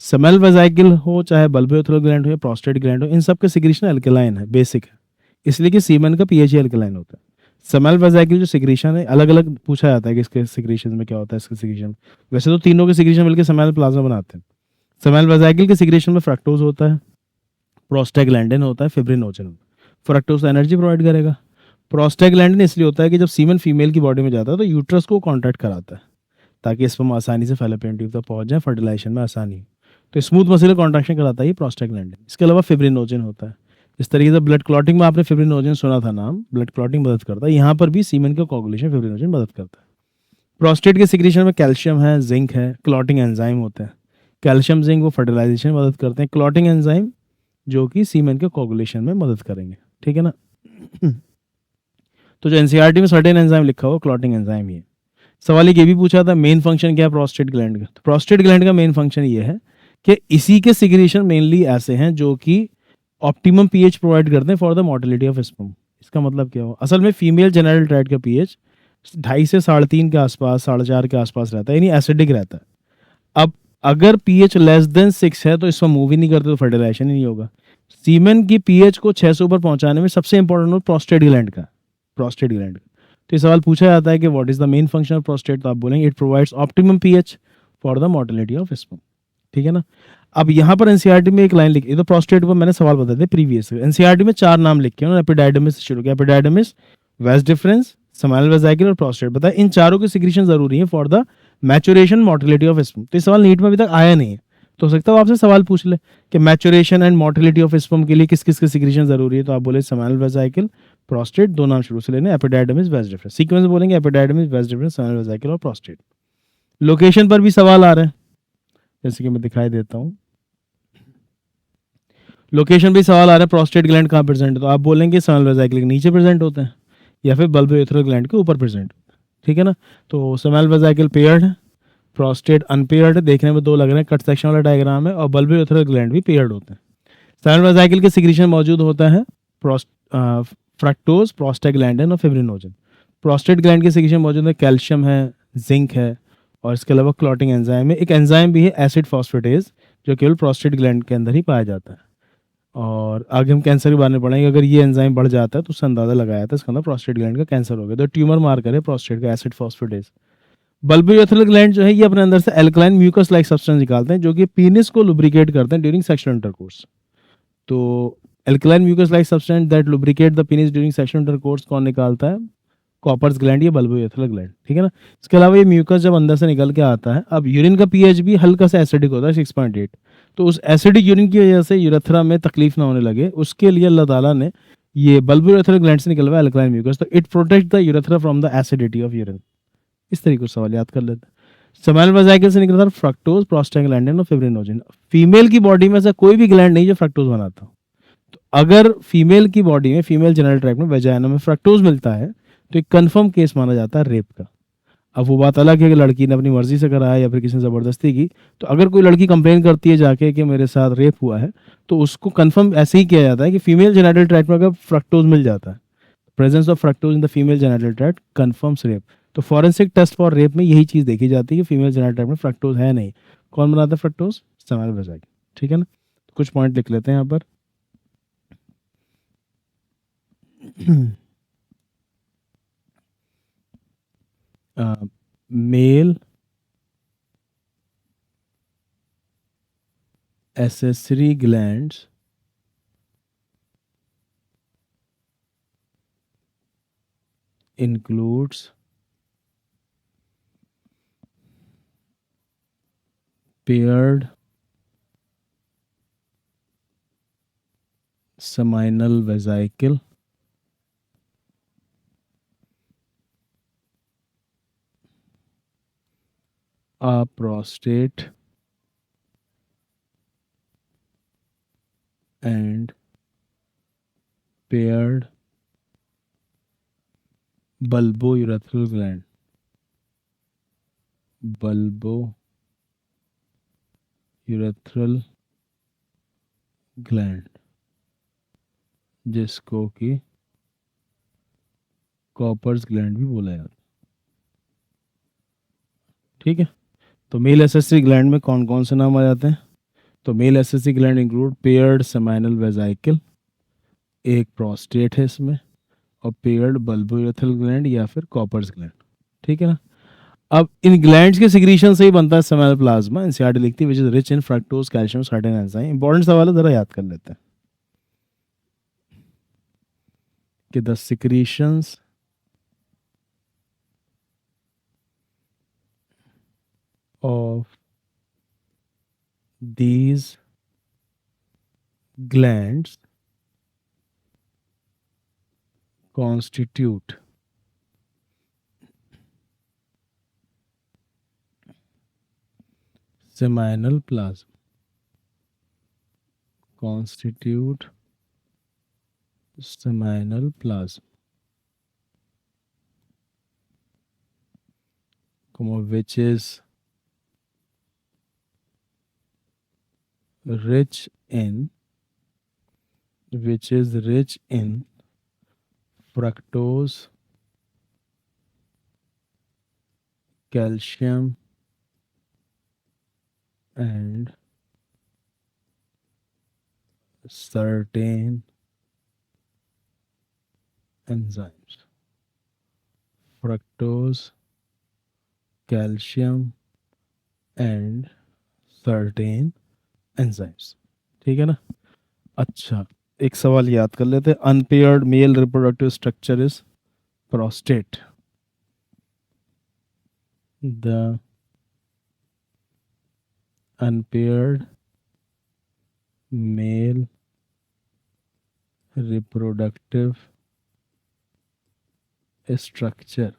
सेमिनल वेजाइकल हो चाहे बल्बोयूरेथ्रल ग्लैंड हो या प्रोस्टेट ग्लैंड हो, इन सब के सिक्रीशन अल्कलाइन है, बेसिक है, इसलिए कि सीमेन का पीएच अल्कलाइन होता है। सेमिनल वेजाइकल जो सिक्रीशन है, अलग अलग पूछा जाता है कि इसके सिक्रीशन में क्या होता है, इसके सिक्रीशन। वैसे तो तीनों के सिक्रीशन मिलकर सेमिनल प्लाज्मा बनाते हैं। सेमिनल वेजाइकल के सिक्रीशन में फ्रक्टोज होता है, प्रोस्टाग्लैंडिन होता है, फिब्रिनोजन। फ्रक्टोज एनर्जी प्रोवाइड करेगा। प्रोस्टाग्लैंडिन इसलिए होता है कि जब सीमेन फीमेल की बॉडी में जाता है तो यूट्रस को कॉन्ट्रैक्ट कराता है, ताकि स्पर्म आसानी से फैलोपियन ट्यूब तक पहुंच जाए, फर्टिलाइजेशन में आसानी हो। तो स्मूथ मसल कॉन्ट्रैक्शन कराता है ये प्रोस्टाग्लैंडिन। इसके अलावा फिब्रिनोजन होता है। इस तरीके से ब्लड क्लॉटिंग में आपने फिब्रिनोजन सुना था नाम, ब्लड क्लॉटिंग मदद करता है। यहाँ पर भी सीमेन का कोगुलेशन फिब्रिनोजन मदद करता है। प्रोस्टेट के सिक्रीशन में कैल्शियम है, जिंक है, क्लॉटिंग एंजाइम होते हैं। कैल्शियम जिंक वो फर्टिलाइजेशन में मदद करते हैं, क्लॉटिंग एंजाइम जो कि सीमेन के कोगुलेशन में मदद करेंगे, ठीक है ना। तो जो एनसीईआरटी में सर्टेन एंजाइम लिखा हुआ क्लॉटिंग एंजाइम ही है। सवाल ये भी पूछा था मेन फंक्शन क्या है प्रोस्टेट ग्लैंड का। तो प्रोस्टेट ग्लैंड का मेन फंक्शन ये है कि इसी के सिक्रीशन मेनली ऐसे हैं जो कि ऑप्टिमम पीएच प्रोवाइड करते हैं for the motility of sperm. इसका मतलब क्या हो, असल में फीमेल जेनिटल ट्रैक्ट का पीएच 2.5 से 3.5 के आसपास, 4.5 के आसपास रहता है, यानी एसिडिक रहता है। अब अगर पीएच लेस देन 6 है तो इसमें मूव ही नहीं करते, तो फर्टिलाइजेशन ही नहीं होगा। सीमेन की पीएच को 6 से ऊपर पहुंचाने में सबसे इंपॉर्टेंट रोल प्रोस्टेट ग्लैंड का, प्रोस्टेट ग्लैंड का। तो ये सवाल पूछा जाता है कि what is the main function of prostate, तो आप बोलेंगे it provides optimum pH for the motility of sperm, ठीक है ना। अब यहाँ पर एनसीईआरटी में एक लाइन लिखी, तो प्रोस्टेट पर मैंने सवाल बताए थे प्रीवियस। एनसीईआरटी में 4 नाम लिखे हैं, एपिडाइडमिस से शुरू किया, एपिडाइडमिस, वेस डिफरेंस, सेमिनल वेजाइकल और प्रोस्टेट। बताया इन चारों की सिक्रीशन जरूरी है for the maturation motility of sperm. तो ये सवाल नीट में अभी तक आया नहीं है, तो हो सकता है आपसे सवाल पूछ ले कि maturation and motility of sperm के लिए किस किस की सिक्रीशन जरूरी है, तो आप बोले सेमिनल वेजाइकल, प्रोस्टेट, 2 नाम शुरू से लेने, एपिडाइडमिस, वेस डिफरेंस। सीक्वेंस बोलेंगे एपिडाइडमिस, वेस डिफरेंस, सेमिनल वेजाइकल और प्रोस्टेट। लोकेशन पर भी सवाल आ रहे हैं, जैसे कि मैं दिखाई देता हूँ। लोकेशन भी सवाल आ रहा है, प्रोस्टेट ग्लैंड कहाँ प्रेजेंट है, तो आप बोलेंगे सेमिनल वेजाइकल के नीचे प्रेजेंट होते हैं या फिर बल्बोयूरेथ्रल ग्लैंड के ऊपर प्रेजेंट, ठीक है ना। तो सेमिनल वेजाइकल पेयर्ड है, प्रोस्टेट अनपेयर्ड है, देखने में 2 लग रहे हैं, कट सेक्शन वाला डायग्राम है, और बल्बोयूरेथ्रल ग्लैंड भी पेयर्ड होते हैं। सेमिनल वेजाइकल के सिक्रीशन मौजूद होता है फ्रक्टोज, प्रोस्टाग्लैंडिन और फिब्रिनोजन। प्रोस्टेट ग्लैंड के सिक्रीशन मौजूद है, कैल्शियम है, जिंक है, और इसके अलावा क्लॉटिंग एंजाइम है। एक एंजाइम भी है एसिड फॉस्फेटेज, जो केवल प्रोस्टेट ग्लैंड के अंदर ही पाया जाता है। और आगे हम कैंसर के बारे में पढ़ेंगे, अगर ये एंजाइम बढ़ जाता है तो उससे अंदाजा लगाया था इसका अंदर प्रोस्टेट ग्लैंड का कैंसर हो गया। तो ट्यूमर मार्कर है प्रोस्टेट का एसिड फॉस्फेटेज। बल्बोयूरेथ्रल ग्लैंड जो है ये अपने अंदर से एल्कलाइन म्यूकस लाइक सब्सटेंस निकालते हैं जो कि पीनिस को लुब्रिकेट करते हैं ड्यूरिंग सेक्सुअल इंटरकोर्स। तो alkaline mucus like substance that lubricate the penis during sexual intercourse कौन निकालता है, कॉपर्स ग्लैंड या बल्बोयूरेथ्रल ग्लैंड, ठीक है ना। इसके अलावा ये म्यूकस जब अंदर से निकल के आता है, अब यूरिन का पीएच भी हल्का सा एसिडिक होता है 6.8, तो उस एसिडिक यूरिन की वजह से यूरेथ्रा में तकलीफ ना होने लगे उसके लिए अल्लाह ताला ने ये बल्बोयूरेथ्रल ग्लैंड से निकलवा एल्कलाइन म्यूकस, तो it protect the urethra from the acidity of urine. इस तरीके से सवाल याद कर लेते हैं। सेमिनल वेजाइकल से निकलता है फ्रक्टोज, प्रोस्टाग्लैंडिन और फिब्रिनोजन। फीमेल की बॉडी में ऐसा कोई भी ग्लैंड नहीं जो फ्रक्टोज बनाता हो। तो अगर फीमेल की बॉडी में, फीमेल जेनिटल ट्रैक्ट में, वेजाइना में फ्रक्टोज मिलता है तो एक कंफर्म केस माना जाता है रेप का। अब वो बात अलग है कि लड़की ने अपनी मर्जी से कराया या फिर किसी ने जबरदस्ती की, तो अगर कोई लड़की कंप्लेन करती है जाके कि मेरे साथ रेप हुआ है, तो उसको कंफर्म ऐसे ही किया जाता है कि फीमेल जेनिटल ट्रैक्ट में अगर फ्रक्टोज मिल जाता है, presence of fructose in the female genital tract confirms rape. तो फॉरेंसिक टेस्ट फॉर रेप में यही चीज देखी जाती है कि फीमेल जेनिटल ट्रैक्ट में फ्रक्टोज है नहीं। कौन बनाता है फ्रक्टोज, सेमिनल वेजाइकल, ठीक है ना। कुछ पॉइंट लिख लेते हैं यहाँ पर। Male accessory glands includes paired seminal vesicle, A prostate and paired bulbourethral gland. Bulbourethral gland, जिसको कि कॉपर्स ग्लैंड भी बोला जाता है। ठीक है, तो मेल एसेसरी ग्लैंड में कौन कौन से नाम आ जाते हैं? तो mail accessory gland include paired seminal वेजाइकल, एक प्रोस्टेट है इसमें, और पेयर्ड बल्बोरेथल ग्लैंड या फिर कॉपर्स ग्लैंड। ठीक है ना। अब इन ग्लैंड्स के सिक्रीशन से ही बनता है सेमाइनल प्लाज्मा। एनसीईआरटी लिखती है which is rich in fructose calcium certain enzyme. Important सवाल है, जरा याद कर लेते हैं कि the secretions of these glands constitute seminal plasma, constitute seminal plasma, which is rich in fructose, calcium, and certain enzymes. Fructose, calcium, and certain enzymes. ठीक है ना। अच्छा, एक सवाल याद कर लेते हैं। Unpaired male reproductive structure is prostate. The unpaired male reproductive structure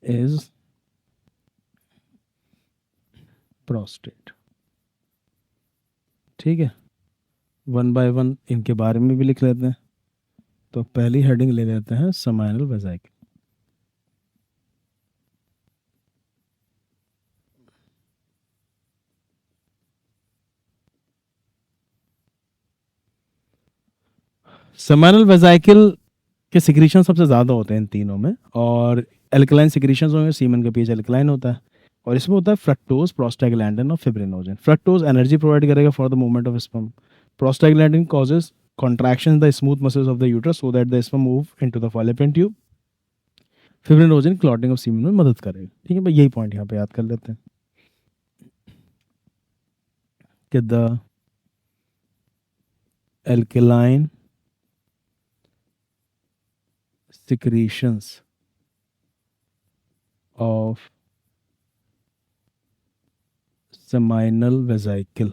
is prostate. ठीक है, वन बाय वन इनके बारे में भी लिख लेते हैं। तो पहली हेडिंग ले लेते हैं सेमाइनल वेजाइकल। सेमाइनल वेजाइकल के सिक्रीशन सबसे ज़्यादा होते हैं इन तीनों में, और एल्कलाइन सिक्रीशन में सीमन का पीएच एल्कलाइन होता है, और इसमें होता है फ्रक्टोज, प्रोस्टाग्लैंडिन और फिब्रिनोजन। फ्रक्टोज एनर्जी प्रोवाइड करेगा for the movement of sperm. Prostaglandin causes contraction in the smooth muscles of the uterus so that the sperm move into the fallopian tube. Fibrinogen clotting of semen में मदद करेगा। ठीक है भाई, यही point यहाँ पे याद कर लेते हैं कि the alkaline secretions of seminal vesicle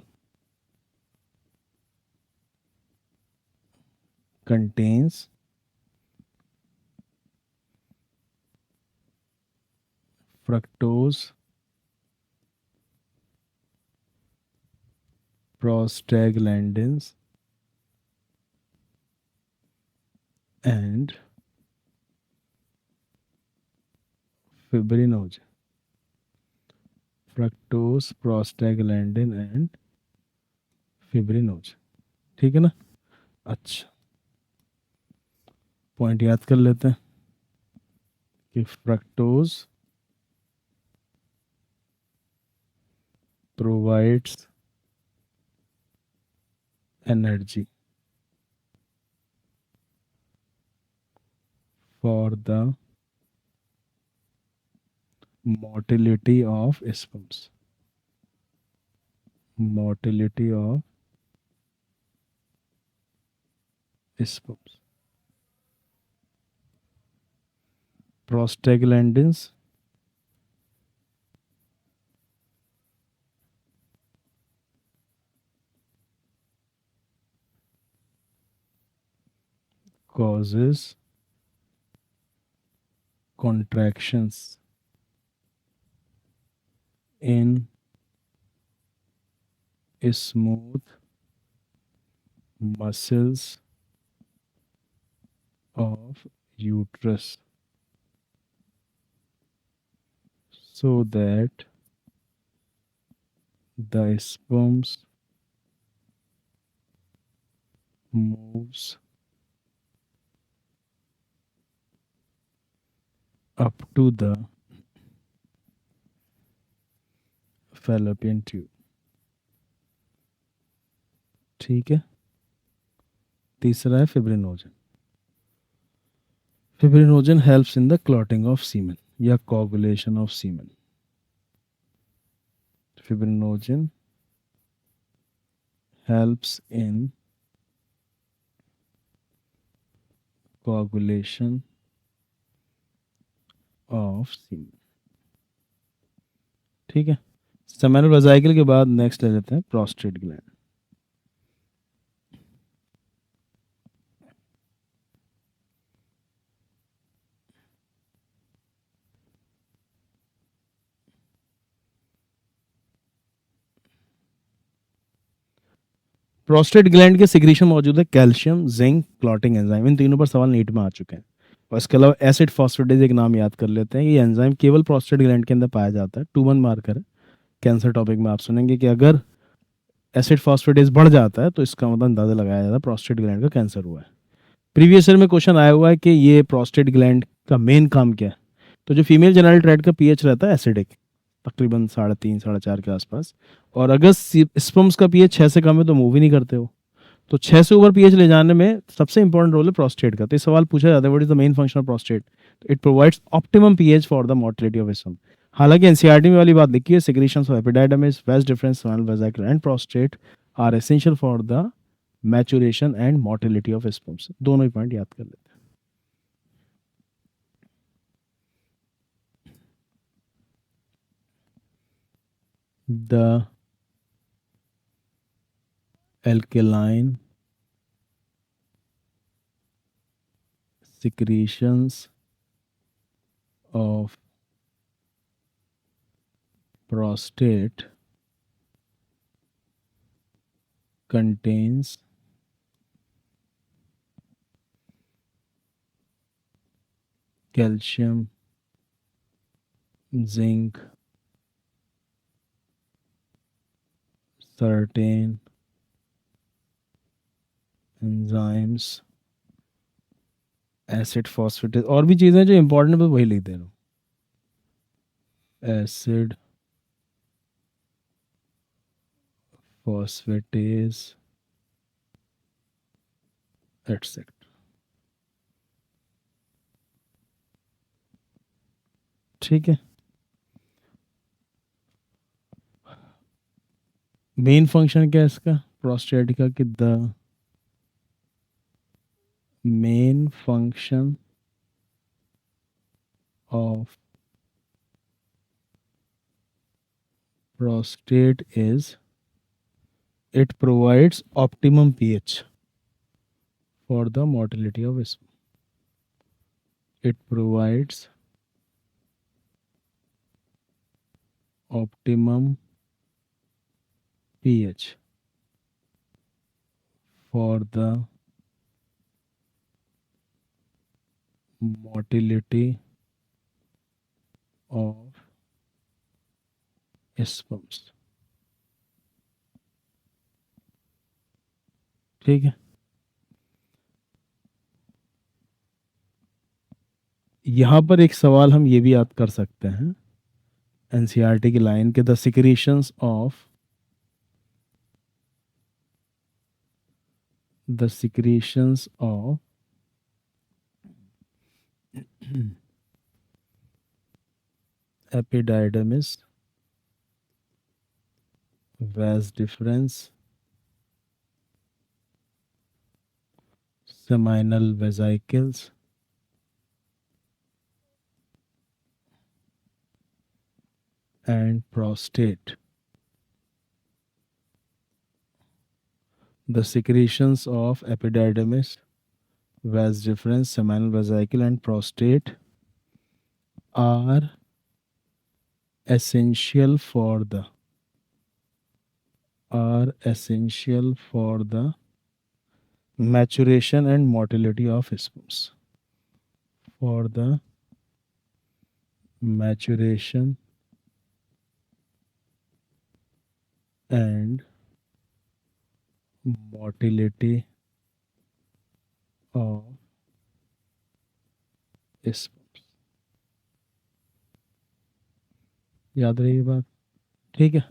contains fructose, prostaglandins, and fibrinogen. Fructose, prostaglandin and fibrinogen. ठीक है ना। अच्छा, पॉइंट याद कर लेते हैं कि fructose provides energy for the motility of sperms. Motility of sperms. Prostaglandins causes contractions in smooth muscles of uterus so that the sperms moves up to the fallopian tube. ठीक है. तीसरा है fibrinogen. Fibrinogen helps in the clotting of semen या coagulation of semen. Fibrinogen helps in coagulation of semen. ठीक है. Seminal वेजाइकल के बाद next ले लेते हैं प्रोस्टेट ग्लैंड. प्रोस्टेट ग्लैंड के सिक्रीशन मौजूद है कैल्शियम, जिंक, क्लॉटिंग एंजाइम. इन तीनों पर सवाल नीट में आ चुके हैं. और इसके अलावा एसिड फॉस्फेटेज एक नाम याद कर लेते हैं. ये एंजाइम केवल प्रोस्टेट ग्लैंड के अंदर पाया जाता है. 2-1 मार्कर है. कैंसर टॉपिक में आप सुनेंगे कि अगर एसिड फॉस्फेटेज बढ़ जाता है तो इसका मतलब अंदाजा लगाया जाता है प्रोस्टेट ग्लैंड का कैंसर हुआ है. प्रीवियस ईयर में क्वेश्चन आया हुआ है कि ये प्रोस्टेट ग्लैंड का मेन काम क्या है. तो जो फीमेल जेनिटल ट्रैक्ट का पीएच रहता है एसिडिक, तकरीबन 3.5 से 4.5 के आसपास. और अगर स्पर्म्स का पीएच 6 से कम है तो मूव ही नहीं करते हो. तो 6 से ऊपर पीएच ले जाने में सबसे इंपॉर्टेंट रोल है प्रोस्टेट का. तो ये सवाल पूछा जाता है what is the main function of prostate. It provides optimum pH for the motility of sperm. हालांकि एनसीईआरटी में वाली बात लिखी है secretions of epididymis, vas deferens, seminal vesicle and prostate are essential for the maturation and motility of sperms. दोनों ही point याद कर लेते हैं. The alkaline secretions of prostate contains calcium, zinc, certain enzymes, acid phosphatase और भी चीज़ें जो इंपॉर्टेंट है वही लिख दे रहा हूँ. Acid phosphatase etcetera. ठीक है. मेन फंक्शन क्या है इसका प्रोस्टेट का कि the main function of prostate is it provides optimum pH for the motility of sperm. It provides optimum pH for the motility of sperms. ठीक है. यहाँ पर एक सवाल हम ये भी याद कर सकते हैं एनसीईआरटी की लाइन के the secretions of epididymis, vas deferens, seminal vesicles, and prostate. The secretions of epididymis, vas deferens, seminal vesicle, and prostate are essential for the maturation and motility of sperms. For the maturation and motility of sperms. याद रही ये बात? ठीक है।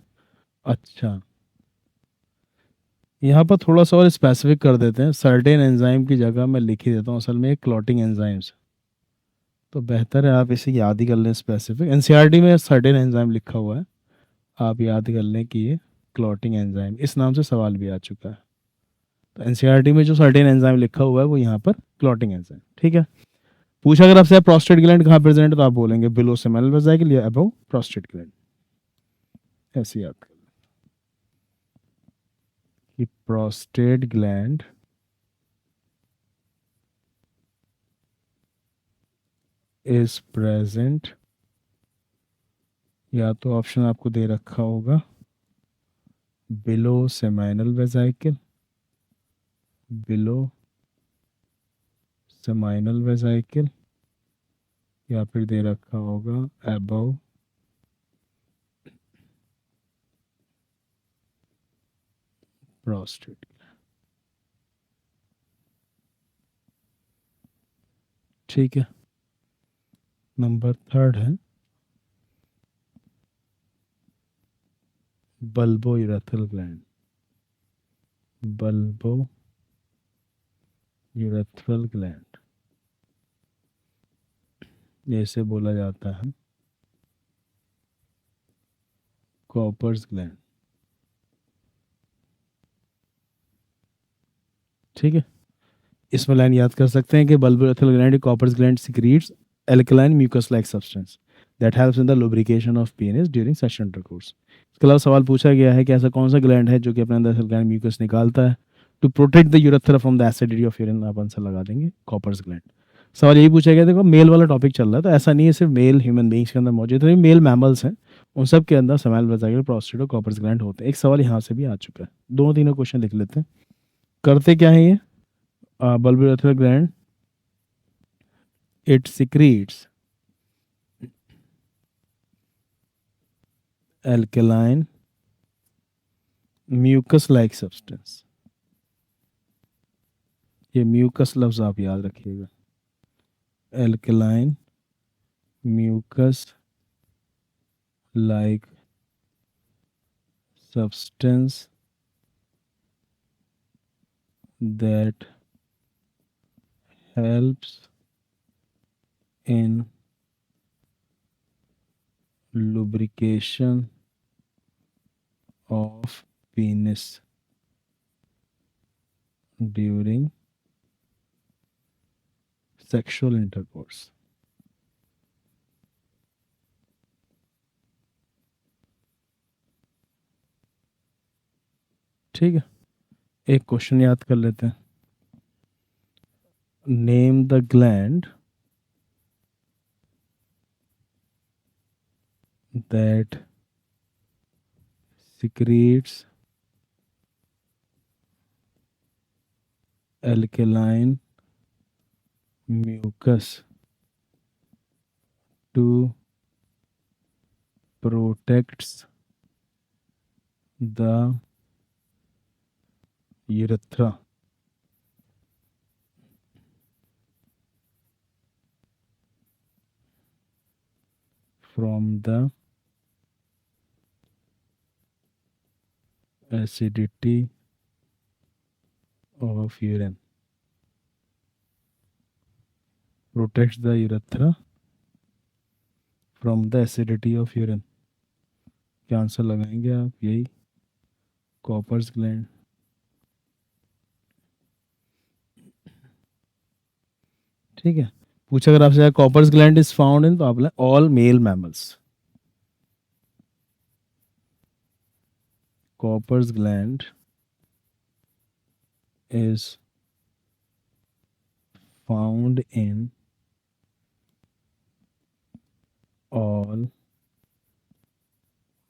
अच्छा, यहाँ पर थोड़ा सा और स्पेसिफिक कर देते हैं। सर्टेन एंजाइम की जगह मैं लिख ही देता हूँ, असल में क्लॉटिंग एंजाइम्स। तो बेहतर है आप इसे याद ही कर लें। स्पेसिफिक एनसीईआरटी में सर्टेन एंजाइम लिखा हुआ है, आप याद कर लें कि ये क्लॉटिंग एंजाइम, इस नाम से सवाल भी आ चुका है। तो एनसीईआरटी में जो सर्टेन एंजाइम लिखा हुआ है वो यहाँ पर क्लॉटिंग एंजाइम। ठीक है। पूछा अगर आपसे प्रोस्टेट ग्लैंड कहाँ प्रेजेंट है, तो आप बोलेंगे बिलो सेमिनल वेसिकल या अबव प्रोस्टेट ग्लैंड। ऐसे याद कर कि प्रोस्टेट ग्लैंड इज प्रेजेंट, या तो ऑप्शन आपको दे रखा होगा below seminal vesicle, below seminal vesicle, या फिर दे रखा होगा अबव प्रोस्टेट। ठीक है। नंबर थर्ड है bulbo urethral gland. Bulbo urethral gland, जैसे बोला जाता है कॉपर्स ग्लैंड। ठीक है। इसमें लाइन याद कर सकते हैं कि bulbourethral gland Cowper's gland secretes alkaline mucus like substance that helps in the lubrication of penis during sexual intercourse. इसके अलावा सवाल पूछा गया है कि ऐसा कौन सा ग्लैंड है जो कि अपने अंदर एल्कलाइन म्यूकस निकालता है to protect the urethra from the acidity of urine. आप आंसर लगा देंगे कॉपर्स ग्लैंड। सवाल यही पूछा गया, देखो मेल वाला टॉपिक चल रहा है, तो ऐसा नहीं है सिर्फ मेल ह्यूमन बींग्स के अंदर मौजूद है, मेल मैमल्स हैं उन सब के अंदर सेमिनल वेसिकल, प्रोस्टेट और कॉपर्स ग्लैंड होते हैं। एक सवाल यहाँ से भी आ चुका है, दोनों तीनों क्वेश्चन लिख लेते हैं। करते क्या है ये bulbourethral gland? It secretes alkaline mucus like substance. ये म्यूकस लफ्ज आप याद रखिएगा, alkaline mucus like substance that helps in lubrication of penis during sexual intercourse। ठीक है। एक क्वेश्चन याद कर लेते हैं। Name the gland that secretes alkaline mucus to protects the urethra from the acidity of urine। protects the urethra from the acidity of urine। क्या answer लगाएंगे आप? यही कॉपर्स ग्लैंड। ठीक है। पूछा अगर आपसे Cowper's gland is found in, तो आप बोले all male mammals. Cowper's gland is found in all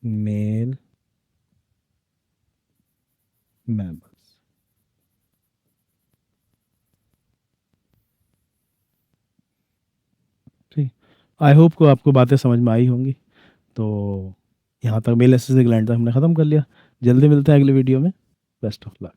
male members. ठीक, आई होप को आपको बातें समझ में आई होंगी। तो यहाँ तक मेल एसएससी ग्लैंड तक हमने ख़त्म कर लिया। जल्दी मिलते हैं अगले वीडियो में। Best of luck.